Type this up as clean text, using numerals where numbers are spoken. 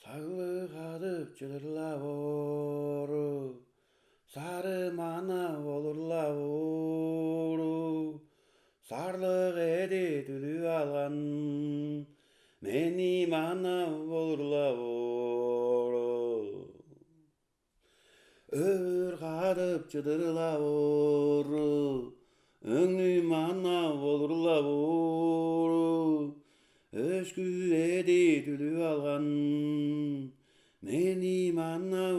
Sağlık çılırlavor, sarı mana olurlavor, sarlık edi tülü alan, meni mana olurlavor. Övür kadıp çıdırlavor, önlü mana olurlavor. Öşkü edi tülü algan, meni manna